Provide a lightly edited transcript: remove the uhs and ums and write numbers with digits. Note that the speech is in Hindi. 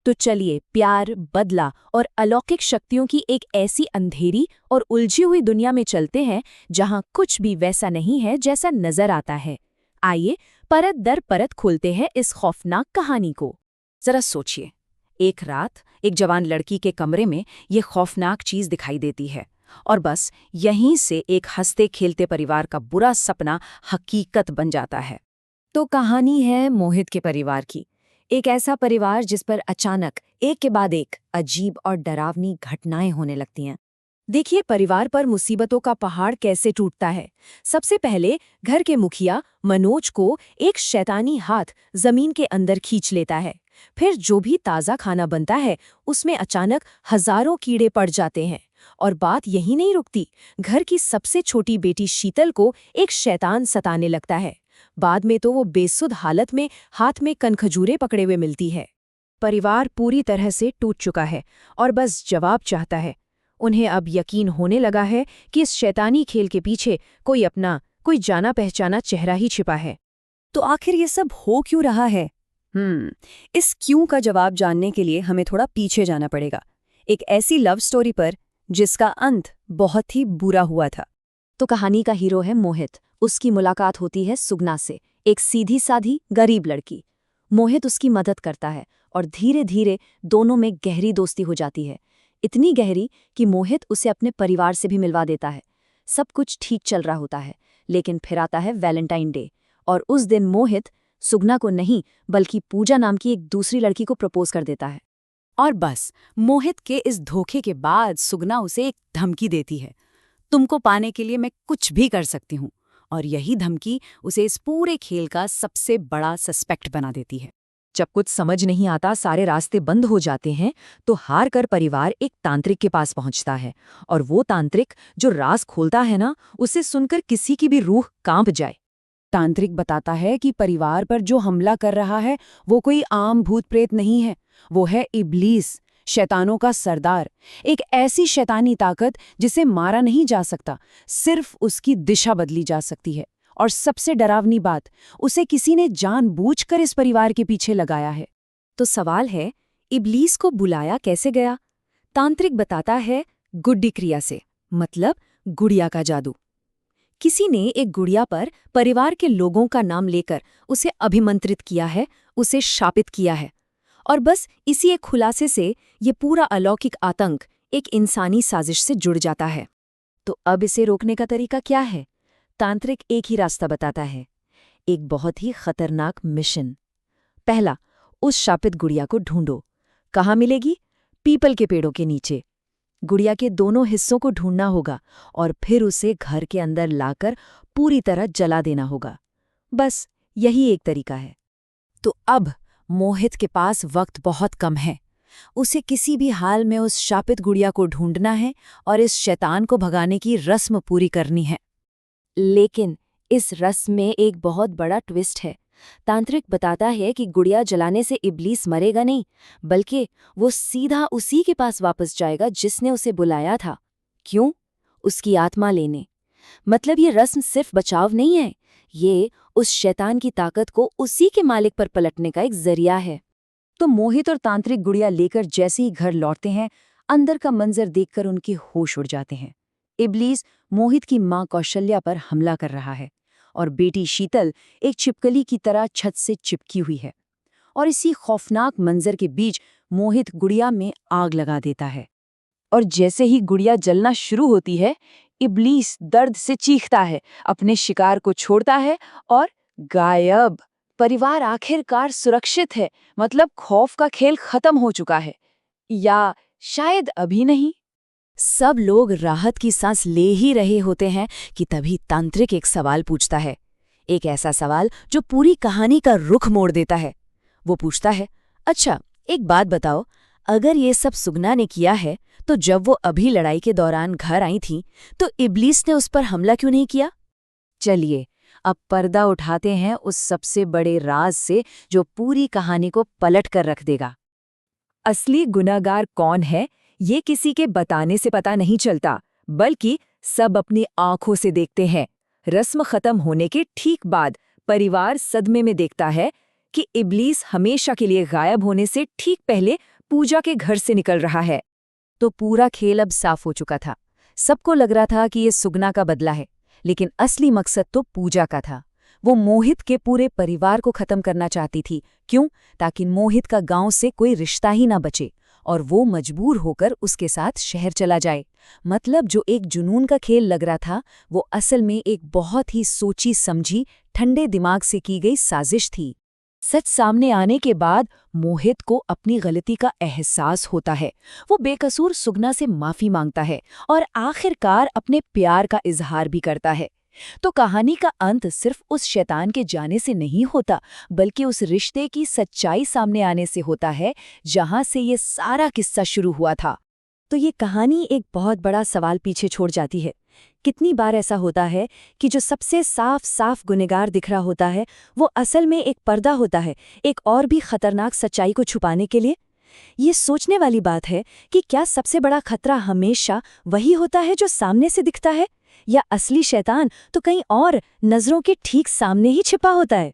तो चलिए प्यार, बदला और अलौकिक शक्तियों की एक ऐसी अंधेरी और उलझी हुई दुनिया में चलते हैं जहां कुछ भी वैसा नहीं है जैसा नजर आता है। आइए परत दर परत खोलते हैं इस खौफनाक कहानी को। जरा सोचिए, एक रात एक जवान लड़की के कमरे में ये खौफनाक चीज दिखाई देती है और बस यहीं से एक हंसते खेलते परिवार का बुरा सपना हकीकत बन जाता है। तो कहानी है मोहित के परिवार की। एक ऐसा परिवार जिस पर अचानक एक के बाद एक अजीब और डरावनी घटनाएं होने लगती हैं। देखिए परिवार पर मुसीबतों का पहाड़ कैसे टूटता है। सबसे पहले घर के मुखिया मनोज को एक शैतानी हाथ जमीन के अंदर खींच लेता है। फिर जो भी ताज़ा खाना बनता है उसमें अचानक हजारों कीड़े पड़ जाते हैं। और बात यही नहीं रुकती, घर की सबसे छोटी बेटी शीतल को एक शैतान सताने लगता है। बाद में तो वो बेसुध हालत में हाथ में कनखजूरे पकड़े हुए मिलती है। परिवार पूरी तरह से टूट चुका है और बस जवाब चाहता है। उन्हें अब यकीन होने लगा है कि इस शैतानी खेल के पीछे कोई जाना पहचाना चेहरा ही छिपा है। तो आखिर ये सब हो क्यों रहा है? इस क्यों का जवाब जानने के लिए हमें थोड़ा पीछे जाना पड़ेगा, एक ऐसी लव स्टोरी पर जिसका अंत बहुत ही बुरा हुआ था। तो कहानी का हीरो है मोहित। उसकी मुलाकात होती है सुगना से, एक सीधी साधी गरीब लड़की। मोहित उसकी मदद करता है और धीरे धीरे दोनों में गहरी दोस्ती हो जाती है। इतनी गहरी कि मोहित उसे अपने परिवार से भी मिलवा देता है। सब कुछ ठीक चल रहा होता है, लेकिन फिर आता है वैलेंटाइन डे और उस दिन मोहित सुगना को नहीं बल्कि पूजा नाम की एक दूसरी लड़की को प्रपोज कर देता है। और बस मोहित के इस धोखे के बाद सुगना उसे एक धमकी देती है, तुमको पाने के लिए मैं कुछ भी कर सकती हूँ। और यही धमकी उसे इस पूरे खेल का सबसे बड़ा सस्पेक्ट बना देती है। जब कुछ समझ नहीं आता, सारे रास्ते बंद हो जाते हैं, तो हार कर परिवार एक तांत्रिक के पास पहुंचता है। और वो तांत्रिक जो राज खोलता है ना, उसे सुनकर किसी की भी रूह कांप जाए। तांत्रिक बताता है कि परिवार पर जो हमला कर रहा है वो कोई आम भूत प्रेत नहीं है, वो है इब्लीस, शैतानों का सरदार। एक ऐसी शैतानी ताकत जिसे मारा नहीं जा सकता, सिर्फ उसकी दिशा बदली जा सकती है। और सबसे डरावनी बात, उसे किसी ने जानबूझकर इस परिवार के पीछे लगाया है। तो सवाल है, इब्लीस को बुलाया कैसे गया? तांत्रिक बताता है गुड्डी क्रिया से, मतलब गुड़िया का जादू। किसी ने एक गुड़िया पर परिवार के लोगों का नाम लेकर उसे अभिमंत्रित किया है, उसे शापित किया है। और बस इसी एक खुलासे से ये पूरा अलौकिक आतंक एक इंसानी साजिश से जुड़ जाता है। तो अब इसे रोकने का तरीका क्या है? तांत्रिक एक ही रास्ता बताता है, एक बहुत ही खतरनाक मिशन। पहला, उस शापित गुड़िया को ढूंढो। कहाँ मिलेगी? पीपल के पेड़ों के नीचे। गुड़िया के दोनों हिस्सों को ढूंढना होगा और फिर उसे घर के अंदर लाकर पूरी तरह जला देना होगा। बस यही एक तरीका है। तो अब मोहित के पास वक्त बहुत कम है। उसे किसी भी हाल में उस शापित गुड़िया को ढूंढना है और इस शैतान को भगाने की रस्म पूरी करनी है। लेकिन इस रस्म में एक बहुत बड़ा ट्विस्ट है। तांत्रिक बताता है कि गुड़िया जलाने से इब्लीस मरेगा नहीं, बल्कि वो सीधा उसी के पास वापस जाएगा जिसने उसे बुलाया था। क्यों? उसकी आत्मा लेने। मतलब ये रस्म सिर्फ बचाव नहीं है, ये उस शैतान की ताकत को उसी के मालिक पर पलटने का एक जरिया है। तो मोहित और तांत्रिक गुड़िया लेकर जैसे ही घर लौटते हैं, अंदर का मंजर देखकर उनके होश उड़ जाते हैं। इब्लीस मोहित की मां कौशल्या पर हमला कर रहा है और बेटी शीतल एक छिपकली की तरह छत से चिपकी हुई है। और इसी खौफनाक मंजर के बीच मोहित गुड़िया में आग लगा देता है। और जैसे ही गुड़िया जलना शुरू होती है, इब्लीस दर्द से चीखता है, अपने शिकार को छोड़ता है और गायब। परिवार आखिरकार सुरक्षित है, मतलब खौफ का खेल खत्म हो चुका है। या शायद अभी नहीं। सब लोग राहत की सांस ले ही रहे होते हैं कि तभी तांत्रिक एक सवाल पूछता है, एक ऐसा सवाल जो पूरी कहानी का रुख मोड़ देता है। वो पूछता है, अच्छा एक बात बताओ, अगर ये सब सुगना ने किया है तो जब वो अभी लड़ाई के दौरान घर आई थी तो इब्लीस ने उस पर हमला क्यों नहीं किया? चलिए अब पर्दा उठाते हैं उस सबसे बड़े राज से जो पूरी कहानी को पलट कर रख देगा। असली गुनहगार कौन है, ये किसी के बताने से पता नहीं चलता, बल्कि सब अपनी आंखों से देखते हैं। रस्म खत्म होने के ठीक बाद परिवार सदमे में देखता है कि इब्लीस हमेशा के लिए गायब होने से ठीक पहले पूजा के घर से निकल रहा है। तो पूरा खेल अब साफ हो चुका था। सबको लग रहा था कि ये सुगना का बदला है, लेकिन असली मकसद तो पूजा का था। वो मोहित के पूरे परिवार को खत्म करना चाहती थी। क्यों? ताकि मोहित का गांव से कोई रिश्ता ही ना बचे और वो मजबूर होकर उसके साथ शहर चला जाए। मतलब जो एक जुनून का खेल लग रहा था, वो असल में एक बहुत ही सोची समझी, ठंडे दिमाग से की गई साजिश थी। सच सामने आने के बाद मोहित को अपनी गलती का एहसास होता है। वो बेकसूर सुगना से माफी मांगता है और आखिरकार अपने प्यार का इजहार भी करता है। तो कहानी का अंत सिर्फ उस शैतान के जाने से नहीं होता, बल्कि उस रिश्ते की सच्चाई सामने आने से होता है, जहां से ये सारा किस्सा शुरू हुआ था। तो ये कहानी एक बहुत बड़ा सवाल पीछे छोड़ जाती है। कितनी बार ऐसा होता है कि जो सबसे साफ साफ गुनहगार दिख रहा होता है, वो असल में एक पर्दा होता है, एक और भी खतरनाक सच्चाई को छुपाने के लिए। ये सोचने वाली बात है कि क्या सबसे बड़ा खतरा हमेशा वही होता है जो सामने से दिखता है, या असली शैतान तो कहीं और नजरों के ठीक सामने ही छिपा होता है।